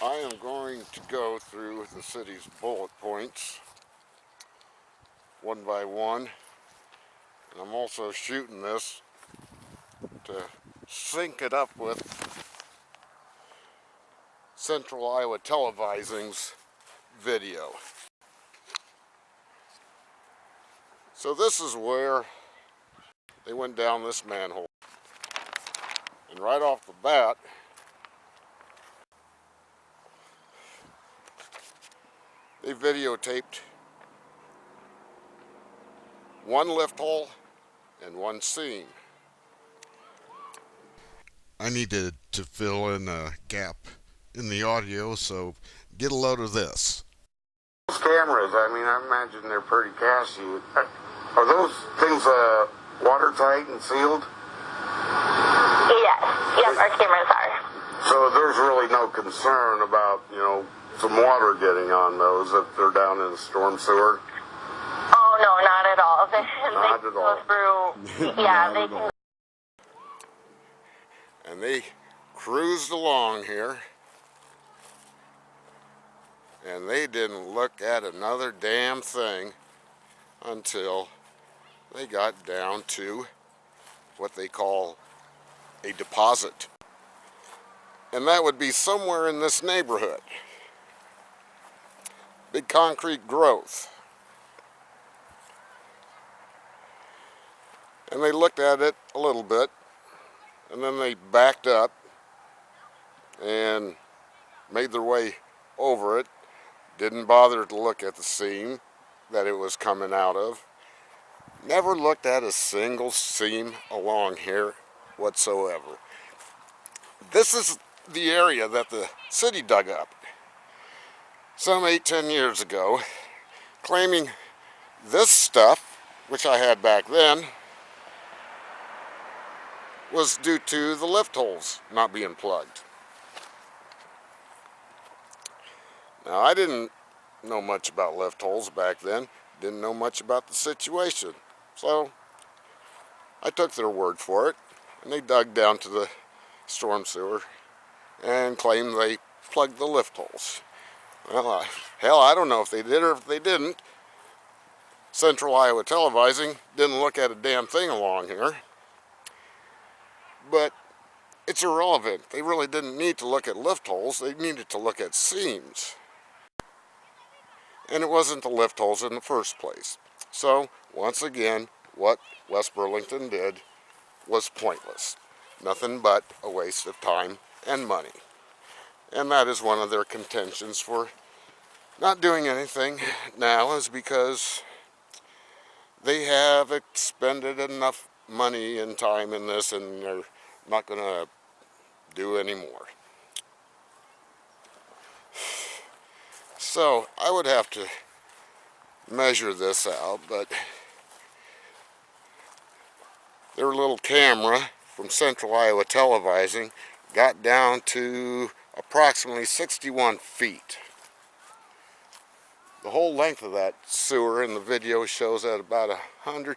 I am going to go through the city's bullet points one by one, and I'm also shooting this to sync it up with Central Iowa Televising's video. So this is where they went down this manhole, and right off the bat they videotaped one lift hole and one seam. I needed to fill in a gap in the audio, so get a load of this. Those cameras, I mean, I imagine they're pretty cashy. Are those things watertight and sealed? Yes. Yep, our cameras are. So there's really no concern about, some water getting on those if they're down in the storm sewer? Oh, no, not at all. Not at all. Through, yeah, they can. And they cruised along here, and they didn't look at another damn thing until they got down to what they call a deposit. And that would be somewhere in this neighborhood. Big concrete growth. And they looked at it a little bit, and then they backed up and made their way over it. Didn't bother to look at the seam that it was coming out of. Never looked at a single seam along here whatsoever. This is the area that the city dug up some 8-10 years ago, claiming this stuff, which I had back then, was due to the lift holes not being plugged. Now, I didn't know much about lift holes back then, didn't know much about the situation, so I took their word for it, and they dug down to the storm sewer and claimed they plugged the lift holes. Well, hell, I don't know if they did or if they didn't. Central Iowa Televising didn't look at a damn thing along here. But it's irrelevant. They really didn't need to look at lift holes. They needed to look at seams. And it wasn't the lift holes in the first place. So, once again, what West Burlington did was pointless. Nothing but a waste of time and money. And that is one of their contentions for not doing anything now, is because they have expended enough money and time in this, and they're not going to do any more. So I would have to measure this out, but their little camera from Central Iowa Televising got down to approximately 61 feet. The whole length of that sewer in the video shows at about 100,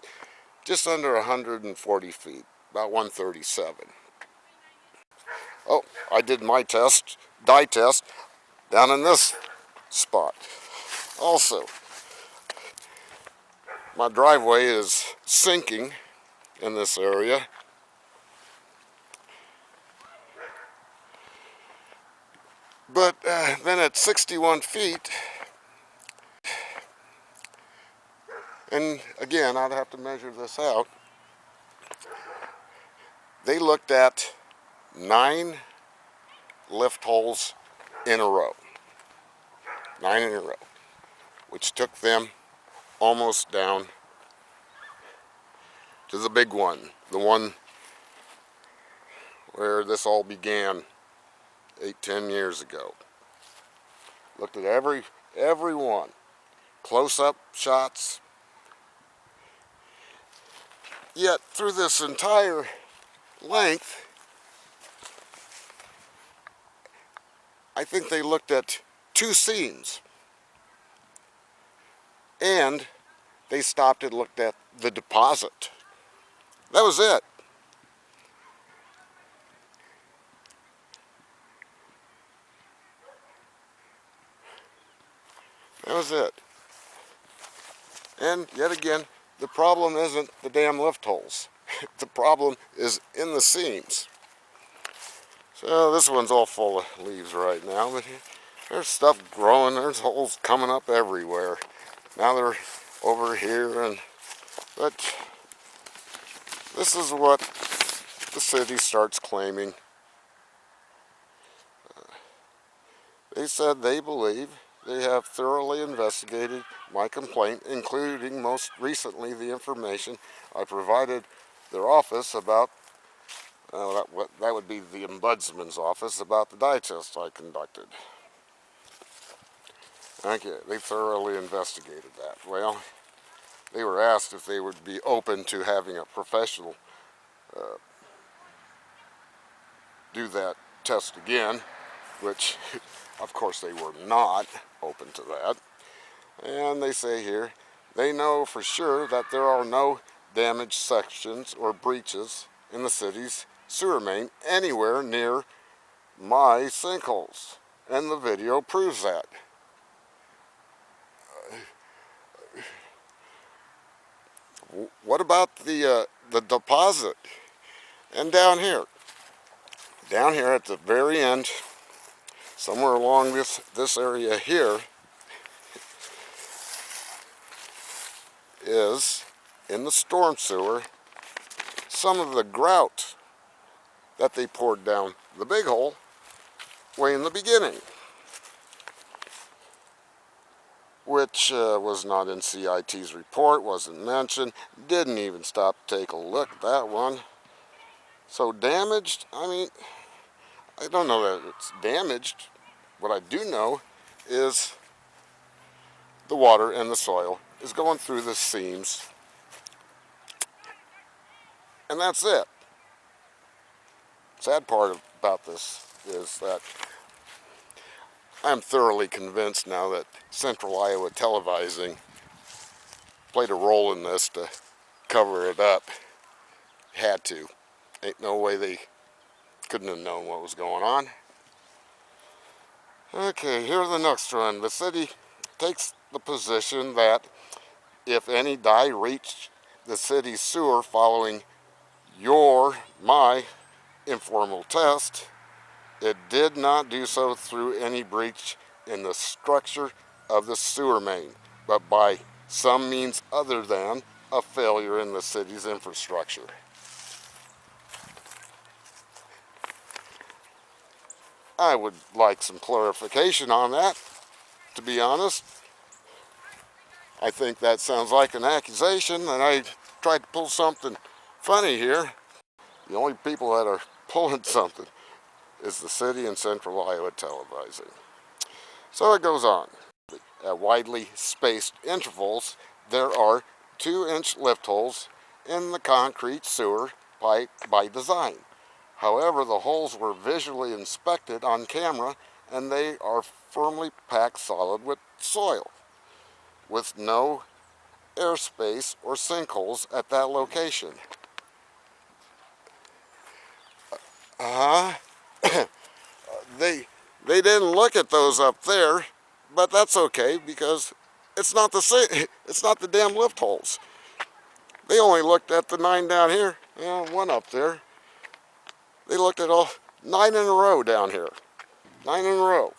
just under 140 feet, about 137. Oh, I did my test, dye test, down in this spot. Also, my driveway is sinking in this area. But then at 61 feet, and again, I'd have to measure this out, they looked at 9 lift holes in a row. 9 in a row, which took them almost down to the big one, the one where this all began 8-10 years ago. Looked at every one, close-up shots. Yet through this entire length, I think they looked at 2 seams, and they stopped and looked at the deposit. That was it. was it. And yet again, the problem isn't the damn lift holes. The problem is in the seams. So this one's all full of leaves right now, but there's stuff growing, there's holes coming up everywhere. Now they're over here, but this is what the city starts claiming. They said they believe they have thoroughly investigated my complaint, including most recently the information I provided their office about, that would be the ombudsman's office, about the dye test I conducted. Okay, they thoroughly investigated that. Well, they were asked if they would be open to having a professional do that test again, which of course they were not open to that. And they say here, they know for sure that there are no damaged sections or breaches in the city's sewer main anywhere near my sinkholes. And the video proves that. What about the deposit? And down here at the very end, somewhere along this area here, is in the storm sewer some of the grout that they poured down the big hole way in the beginning, which was not in CIT's report, wasn't mentioned, didn't even stop to take a look at that one. So damaged, I mean, I don't know that it's damaged. What I do know is the water and the soil is going through the seams, and that's it. Sad part about this is that I'm thoroughly convinced now that Central Iowa Televising played a role in this to cover it up. Had to. Ain't no way they couldn't have known what was going on. Okay, here's the next one. The city takes the position that if any dye reached the city's sewer following my informal test, it did not do so through any breach in the structure of the sewer main, but by some means other than a failure in the city's infrastructure. I would like some clarification on that, to be honest. I think that sounds like an accusation, and I tried to pull something funny here. The only people that are pulling something is the city and Central Iowa Televising. So it goes on. At widely spaced intervals, there are 2-inch lift holes in the concrete sewer pipe by design. However, the holes were visually inspected on camera, and they are firmly packed solid with soil, with no airspace or sinkholes at that location. They didn't look at those up there, but that's okay because it's not the damn lift holes. They only looked at the 9 down here, one up there. They looked at all 9 in a row down here. 9 in a row.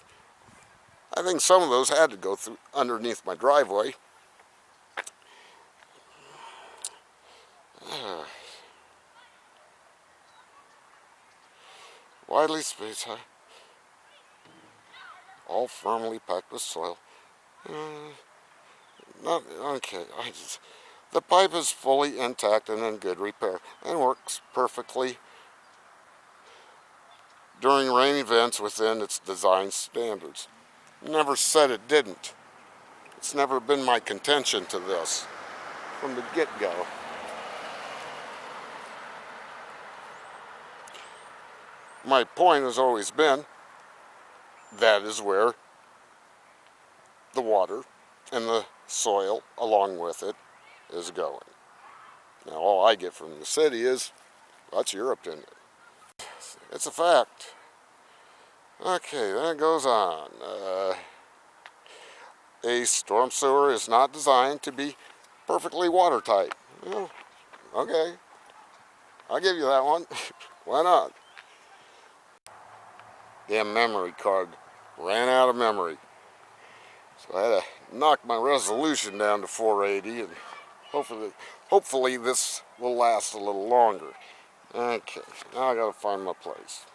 I think some of those had to go through underneath my driveway. Widely spaced, all firmly packed with soil. Okay. The pipe is fully intact and in good repair and works perfectly during rain events within its design standards. Never said it didn't. It's never been my contention to this from the get-go. My point has always been that is where the water and the soil along with it is going. Now all I get from the city is, that's your opinion. It's a fact. Okay, then it goes on. a storm sewer is not designed to be perfectly watertight. Well, okay, I'll give you that one. Why not? Damn memory card ran out of memory. So I had to knock my resolution down to 480, and hopefully this will last a little longer. Okay, now I gotta find my place.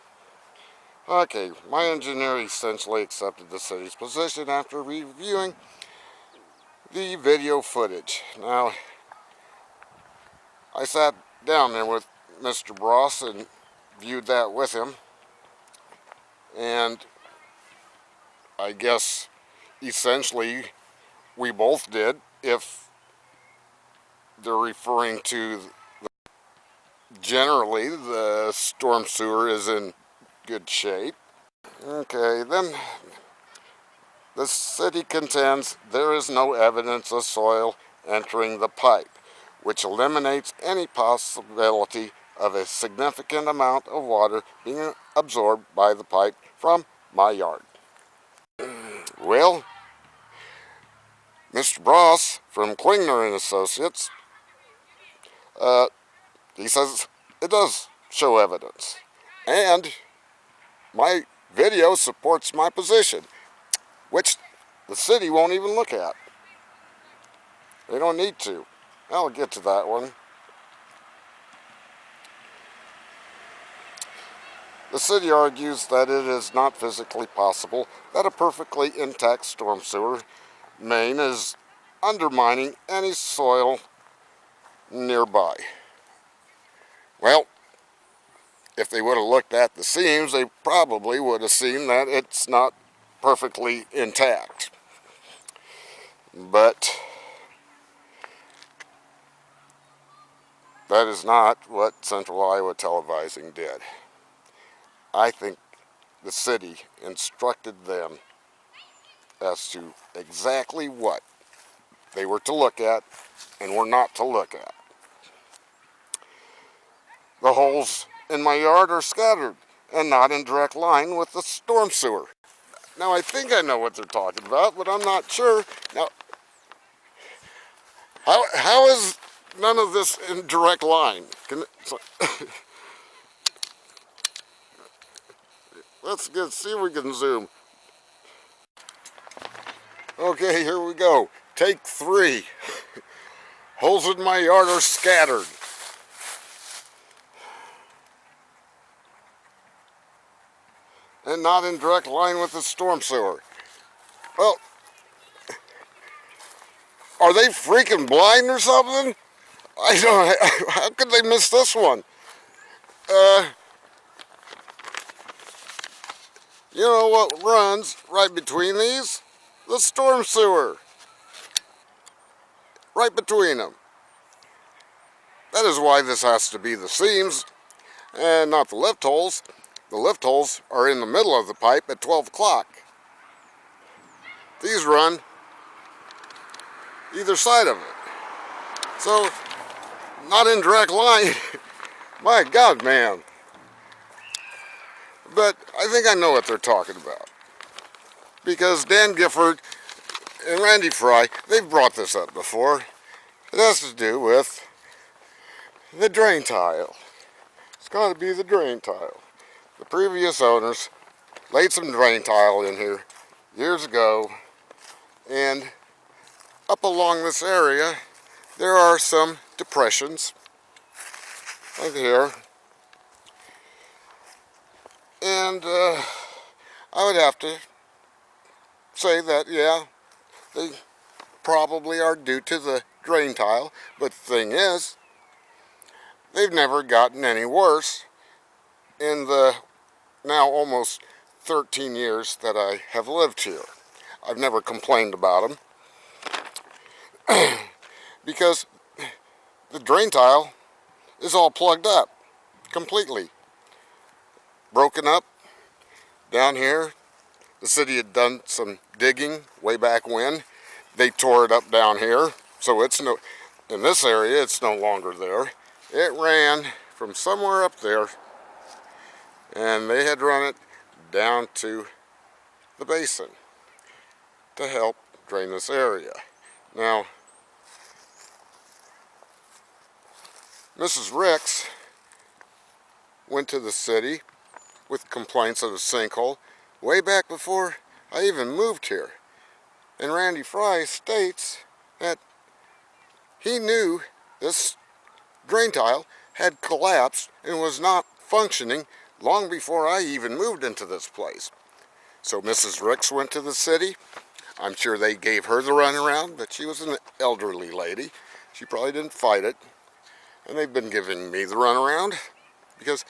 Okay, my engineer essentially accepted the city's position after reviewing the video footage. Now, I sat down there with Mr. Bross and viewed that with him, and I guess essentially we both did, if they're referring to generally the storm sewer is in good shape. Okay, then the city contends there is no evidence of soil entering the pipe, which eliminates any possibility of a significant amount of water being absorbed by the pipe from my yard. Well, Mr. Bross from Klingner Associates, he says it does show evidence, and my video supports my position, which the city won't even look at. They don't need to. I'll get to that one. The city argues that it is not physically possible that a perfectly intact storm sewer main is undermining any soil nearby. Well, if they would have looked at the seams, they probably would have seen that it's not perfectly intact. But that is not what Central Iowa Televising did. I think the city instructed them as to exactly what they were to look at and were not to look at. The holes in my yard are scattered and not in direct line with the storm sewer. Now, I think I know what they're talking about, but I'm not sure. Now, how is none of this in direct line? Let's see if we can zoom. Okay, here we go. Take 3. Holes in my yard are scattered. And not in direct line with the storm sewer. Well, are they freaking blind or something? I don't. How could they miss this one? You know what runs right between these? The storm sewer. Right between them. That is why this has to be the seams and not the lift holes. The lift holes are in the middle of the pipe at 12 o'clock. These run either side of it. So, not in direct line. My God, man. But I think I know what they're talking about. Because Dan Gifford and Randy Fry, they've brought this up before. It has to do with the drain tile. It's got to be the drain tile. The previous owners laid some drain tile in here years ago, and up along this area there are some depressions like here, and I would have to say that, yeah, they probably are due to the drain tile, but the thing is, they've never gotten any worse in the now almost 13 years that I have lived here. I've never complained about them because the drain tile is all plugged up completely, broken up. Down here, the city had done some digging way back when. They tore it up down here, so it's no, in this area it's no longer there. It ran from somewhere up there, and they had run it down to the basin to help drain this area. Now, Mrs. Ricks went to the city with complaints of a sinkhole way back before I even moved here. And Randy Fry states that he knew this drain tile had collapsed and was not functioning long before I even moved into this place. So Mrs. Ricks went to the city. I'm sure they gave her the runaround, but she was an elderly lady. She probably didn't fight it. And they've been giving me the runaround because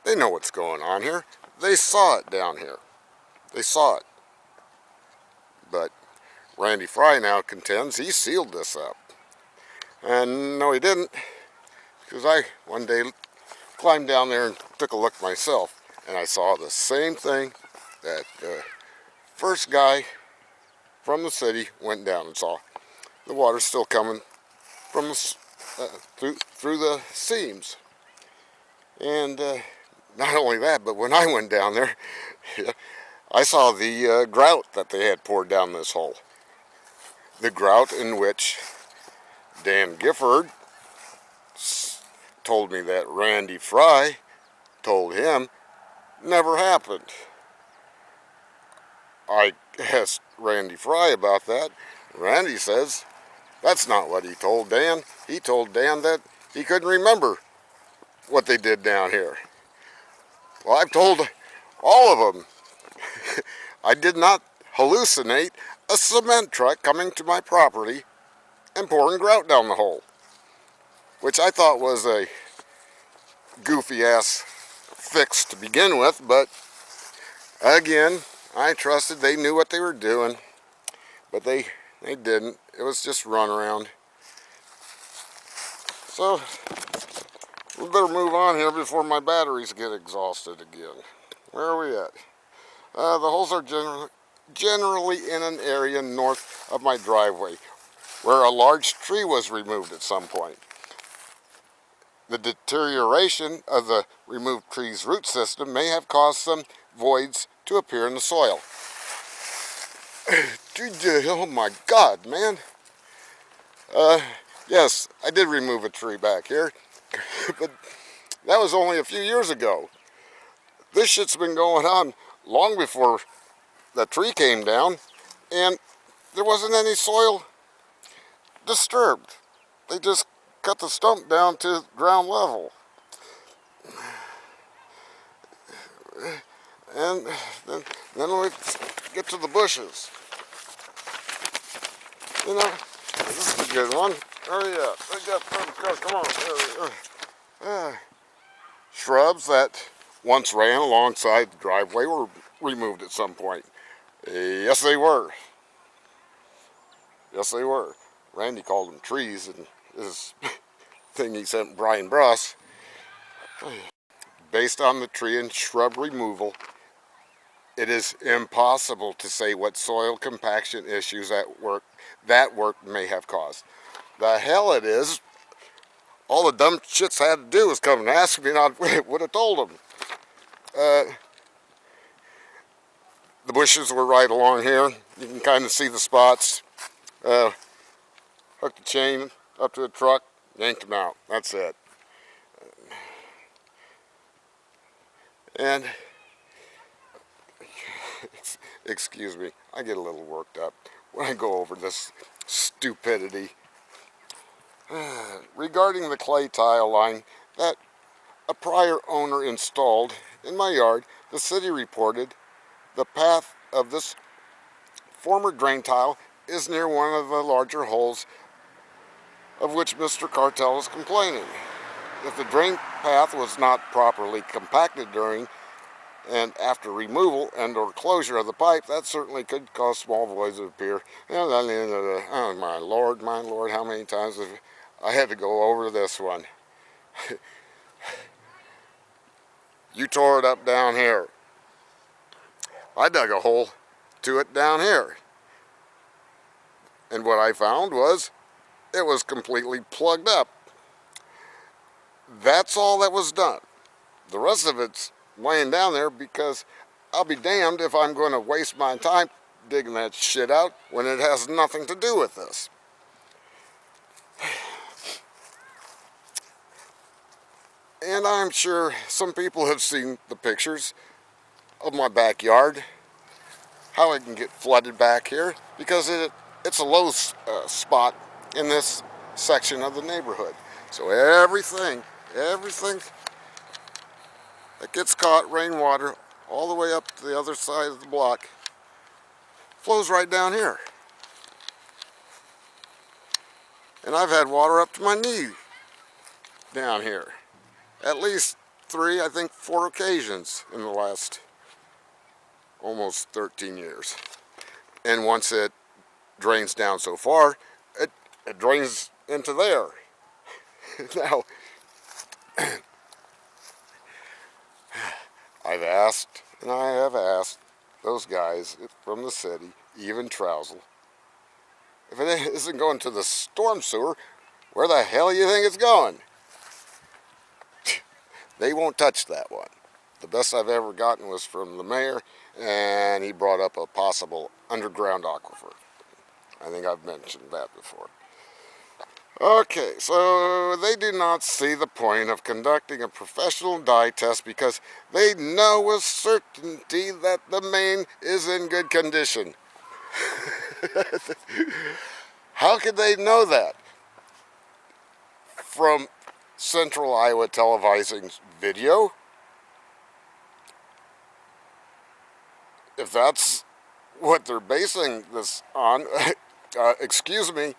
they know what's going on here. They saw it down here. They saw it. But Randy Fry now contends he sealed this up. And no, he didn't, because I one day climbed down there and took a look myself, and I saw the same thing that the first guy from the city went down and saw. The water's still coming from the, through the seams. And not only that, but when I went down there, I saw the grout that they had poured down this hole. The grout in which Dan Gifford told me that Randy Fry told him never happened. I asked Randy Fry about that. Randy says that's not what he told Dan. He told Dan that he couldn't remember what they did down here. Well, I've told all of them I did not hallucinate a cement truck coming to my property and pouring grout down the hole, which I thought was a goofy ass fix to begin with, but again, I trusted they knew what they were doing, but they didn't. It was just runaround. So we better move on here before my batteries get exhausted again. Where are we at? The holes are generally in an area north of my driveway, where a large tree was removed at some point. The deterioration of the removed tree's root system may have caused some voids to appear in the soil. Oh my God, man. Yes, I did remove a tree back here, but that was only a few years ago. This shit's been going on long before the tree came down, and there wasn't any soil disturbed. They just cut the stump down to ground level. And then we get to the bushes. You know, this is a good one. Hurry up. Come on. Shrubs that once ran alongside the driveway were removed at some point. Yes, they were. Yes, they were. Randy called them trees in his thing he sent Brian Bruss. Based on the tree and shrub removal, it is impossible to say what soil compaction issues that work may have caused. The hell it is. All the dumb shits had to do was come and ask me, and I would have told them. The bushes were right along here. You can kind of see the spots. Hooked the chain up to the truck, yanked them out. That's it. And excuse me, I get a little worked up when I go over this stupidity. Regarding the clay tile line that a prior owner installed in my yard, the city reported the path of this former drain tile is near one of the larger holes of which Mr. Cartel is complaining. If the drain path was not properly compacted during and after removal and or closure of the pipe, that certainly could cause small voids to appear. Oh my Lord, how many times have I had to go over this one? You tore it up down here. I dug a hole to it down here. And what I found was it was completely plugged up. That's all that was done. The rest of it's laying down there because I'll be damned if I'm going to waste my time digging that shit out when it has nothing to do with this. And I'm sure some people have seen the pictures of my backyard, how it can get flooded back here, because it's a low spot in this section of the neighborhood. So everything that gets caught, rainwater, all the way up to the other side of the block, flows right down here. And I've had water up to my knee down here. At least 3, I think 4 occasions in the last almost 13 years. And once it drains down so far, it drains into there. Now, I've asked, and I have asked those guys from the city, even Trousel, if it isn't going to the storm sewer, where the hell do you think it's going? They won't touch that one. The best I've ever gotten was from the mayor, and he brought up a possible underground aquifer. I think I've mentioned that before. Okay, so they do not see the point of conducting a professional dye test because they know with certainty that the main is in good condition. How could they know that? From Central Iowa Televising's video? If that's what they're basing this on, excuse me,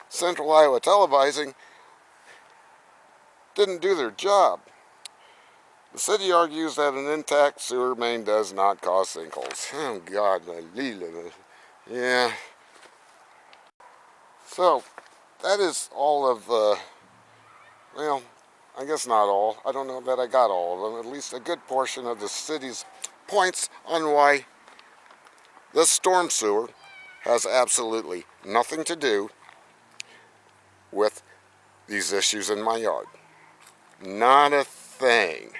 Central Iowa Televising didn't do their job. The city argues that an intact sewer main does not cause sinkholes. Oh God, yeah. So, that is all of, well, I guess not all. I don't know that I got all of them. At least a good portion of the city's points on why the storm sewer has absolutely nothing to do with these issues in my yard. Not a thing.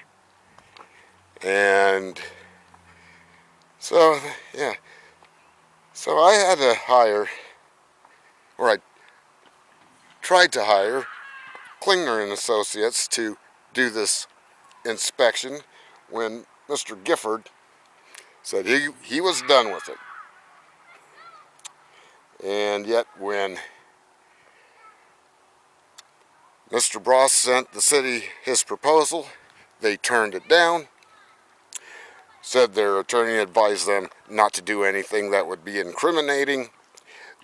And so, yeah. So I had to hire, or I tried to hire Klingner Associates to do this inspection when Mr. Gifford said he was done with it. And yet when Mr. Bross sent the city his proposal, they turned it down, said their attorney advised them not to do anything that would be incriminating.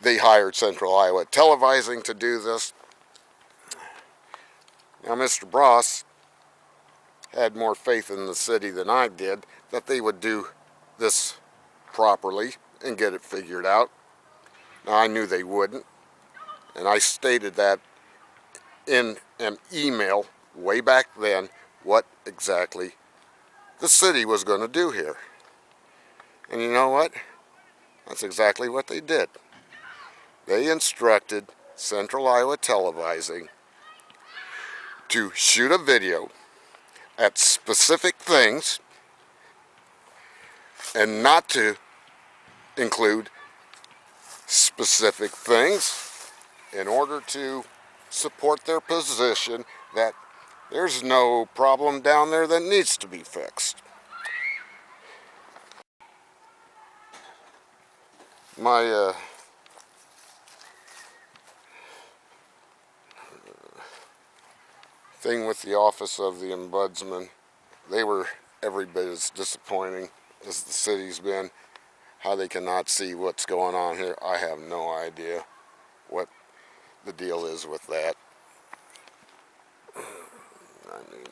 They hired Central Iowa Televising to do this. Now, Mr. Bross had more faith in the city than I did that they would do this properly and get it figured out. Now, I knew they wouldn't, and I stated that in an email way back then what exactly the city was going to do here. And you know what? That's exactly what they did. They instructed Central Iowa Televising to shoot a video at specific things and not to include specific things in order to support their position that there's no problem down there that needs to be fixed. My thing with the Office of the Ombudsman, they were every bit as disappointing as the city's been. How they cannot see what's going on here, I have no idea what the deal is with that. I mean,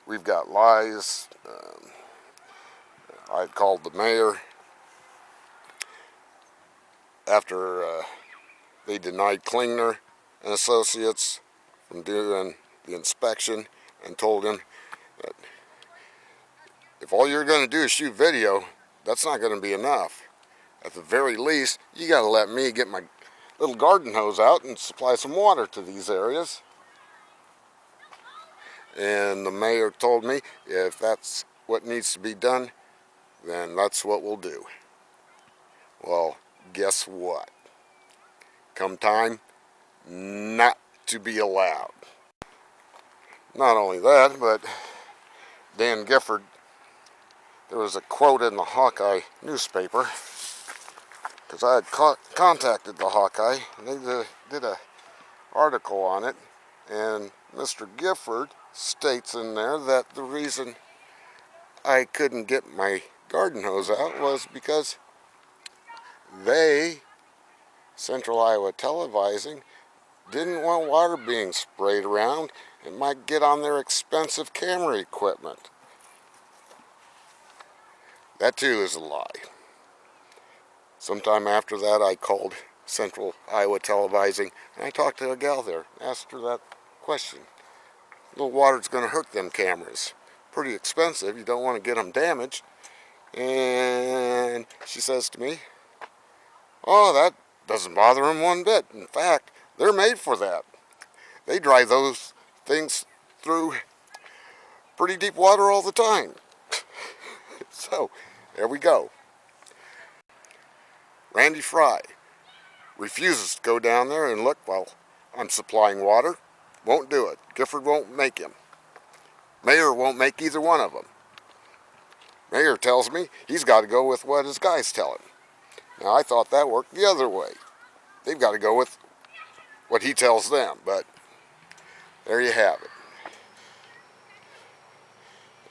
we've got lies. I called the mayor after they denied Klingner and Associates from doing the inspection and told him that if all you're going to do is shoot video, that's not going to be enough. At the very least, you got to let me get my little garden hose out and supply some water to these areas. And the mayor told me if that's what needs to be done, then that's what we'll do. Well, guess what? Come time, not to be allowed. Not only that, but Dan Gifford, there was a quote in the Hawkeye newspaper, because I had contacted the Hawkeye, and they did an article on it, and Mr. Gifford states in there that the reason I couldn't get my garden hose out was because they, Central Iowa Televising, didn't want water being sprayed around. It might get on their expensive camera equipment. That too is a lie. Sometime after that, I called Central Iowa Televising, and I talked to a gal there, asked her that question. A little water's going to hurt them cameras. Pretty expensive. You don't want to get them damaged. And she says to me, oh, that doesn't bother them one bit. In fact, they're made for that. They drive those things through pretty deep water all the time. So, there we go. Randy Fry refuses to go down there and look while I'm supplying water. Won't do it. Gifford won't make him. Mayor won't make either one of them. Mayor tells me he's got to go with what his guys tell him. Now, I thought that worked the other way. They've got to go with what he tells them, but there you have it.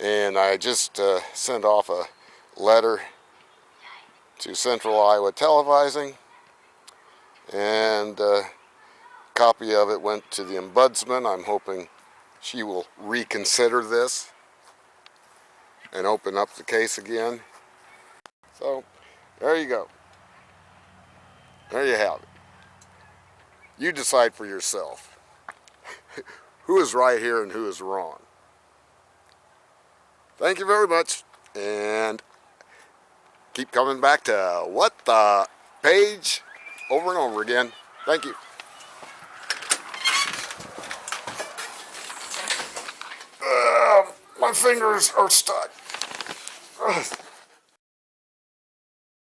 And I just sent off a letter to Central Iowa Televising, and a copy of it went to the ombudsman. I'm hoping she will reconsider this and open up the case again. So, there you go. There you have it. You decide for yourself who is right here and who is wrong. Thank you very much, and keep coming back to What the Page over and over again. Thank you. My fingers are stuck.